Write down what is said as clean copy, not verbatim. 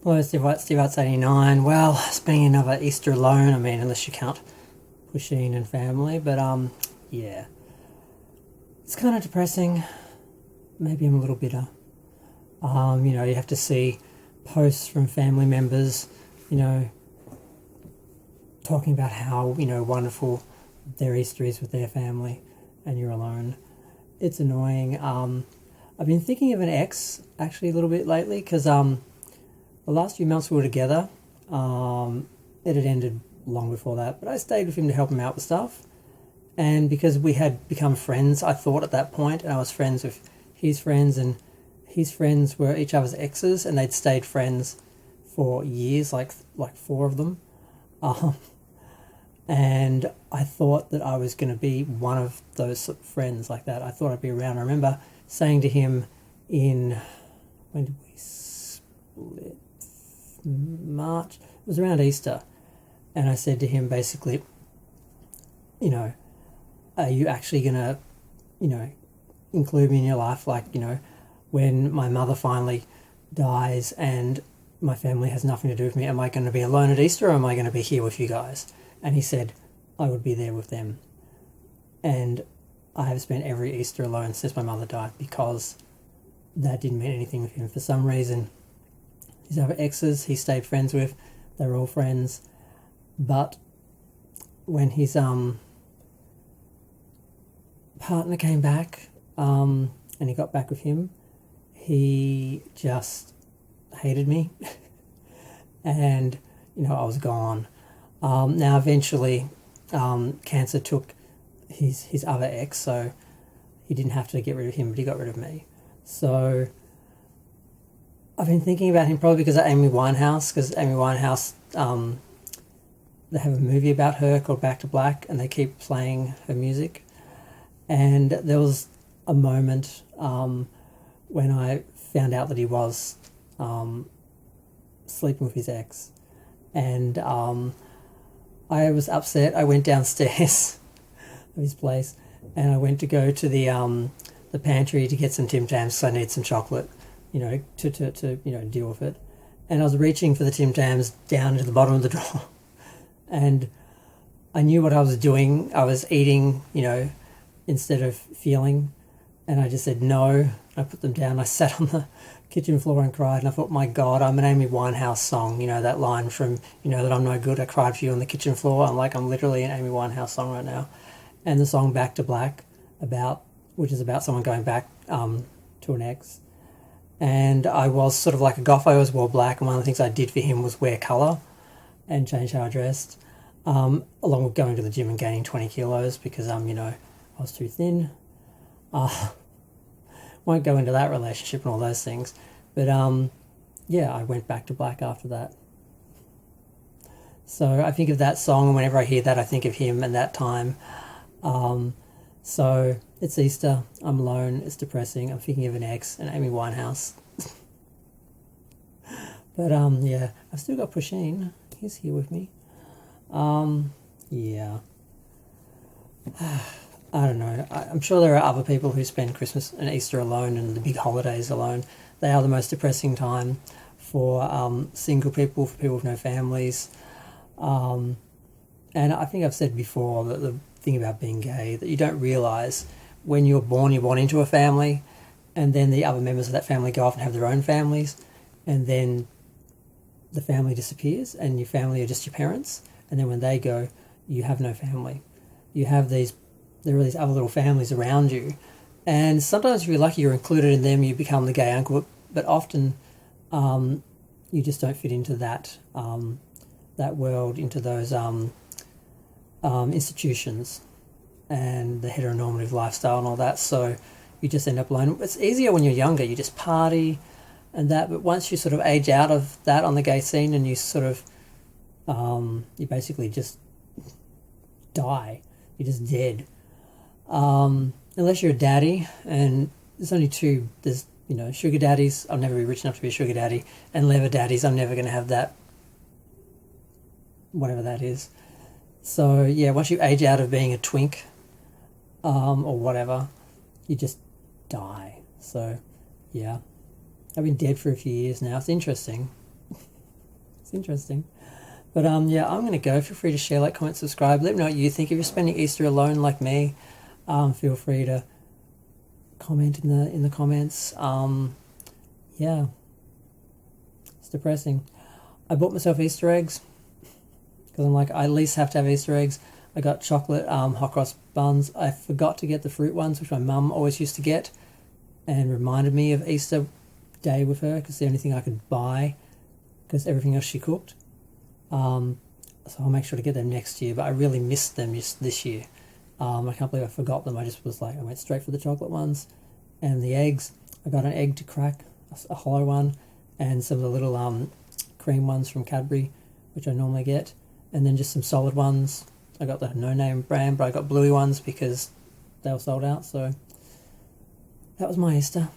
Hello, Steve Arts 89. Well, spending another Easter alone. I mean, unless you count Pusheen and family, but yeah, it's kind of depressing. Maybe I'm a little bitter. You have to see posts from family members, you know, talking about how wonderful their Easter is with their family, and you're alone. It's annoying. I've been thinking of an ex actually a little bit lately because the last few months we were together. It had ended long before that, but I stayed with him to help him out with stuff. And because we had become friends, I thought at that point, and I was friends with his friends, and his friends were each other's exes, and they'd stayed friends for years, like four of them. Um, and I thought that I was going to be one of those friends like that. I thought I'd be around. I remember saying to him in, when did we split? March. It was around Easter, and I said to him basically, are you actually gonna, include me in your life? Like, when my mother finally dies and my family has nothing to do with me, am I going to be alone at Easter, or am I going to be here with you guys? And he said, I would be there with them. And I have spent every Easter alone since my mother died because that didn't mean anything with him. For some reason, his other exes he stayed friends with, they were all friends. But when his partner came back, and he got back with him, he just hated me. And, I was gone. Now, eventually, cancer took his other ex, so he didn't have to get rid of him, but he got rid of me. So I've been thinking about him probably because of Amy Winehouse, they have a movie about her called Back to Black, and they keep playing her music. And there was a moment when I found out that he was sleeping with his ex, and I was upset. I went downstairs of his place, and I went to go to the pantry to get some Tim Tams because I need some chocolate, to deal with it. And I was reaching for the Tim Tams down to the bottom of the drawer, and I knew what I was doing. I was eating, instead of feeling, and I just said no. I put them down. I sat on the kitchen floor and cried, and I thought, my God, I'm an Amy Winehouse song. That line from, that I'm no good. I cried for you on the kitchen floor. I'm literally an Amy Winehouse song right now. And the song Back to Black, which is about someone going back to an ex. And I was sort of like a goth. I always wore black, and one of the things I did for him was wear colour and change how I dressed, along with going to the gym and gaining 20 kilos because, I was too thin. Won't go into that relationship and all those things. But, yeah, I went back to black after that. So I think of that song, and whenever I hear that, I think of him and that time. So it's Easter, I'm alone, it's depressing, I'm thinking of an ex and Amy Winehouse. But yeah, I've still got Pusheen, he's here with me. Yeah. I don't know, I'm sure there are other people who spend Christmas and Easter alone and the big holidays alone. They are the most depressing time for single people, for people with no families. And I think I've said before that the thing about being gay, that you don't realise when you're born into a family, and then the other members of that family go off and have their own families, and then the family disappears and your family are just your parents, and then when they go, you have no family. There are these other little families around you, and sometimes if you're lucky you're included in them, you become the gay uncle, but often you just don't fit into that world, into those institutions and the heteronormative lifestyle and all that, so you just end up alone. It's easier when you're younger, you just party and that, but once you sort of age out of that on the gay scene and you sort of you basically just die, you're just dead, unless you're a daddy. And there's only two, there's sugar daddies. I'll never be rich enough to be a sugar daddy, and leather daddies, I'm never going to have that, whatever that is. So yeah, once you age out of being a twink, or whatever, you just die. So yeah, I've been dead for a few years now. It's interesting. It's interesting. But yeah, I'm gonna go. Feel free to share, like, comment, subscribe. Let me know what you think. If you're spending Easter alone like me, feel free to comment in the comments. Yeah, it's depressing. I bought myself Easter eggs because I'm like, I at least have to have Easter eggs. I got chocolate hot cross buns. I forgot to get the fruit ones, which my mum always used to get, and reminded me of Easter Day with her because the only thing I could buy because everything else she cooked. So I'll make sure to get them next year. But I really missed them just this year. I can't believe I forgot them. I just was like, I went straight for the chocolate ones, and the eggs. I got an egg to crack, a hollow one, and some of the little cream ones from Cadbury, which I normally get, and then just some solid ones. I got the no-name brand, but I got bluey ones because they were sold out. So that was my Easter.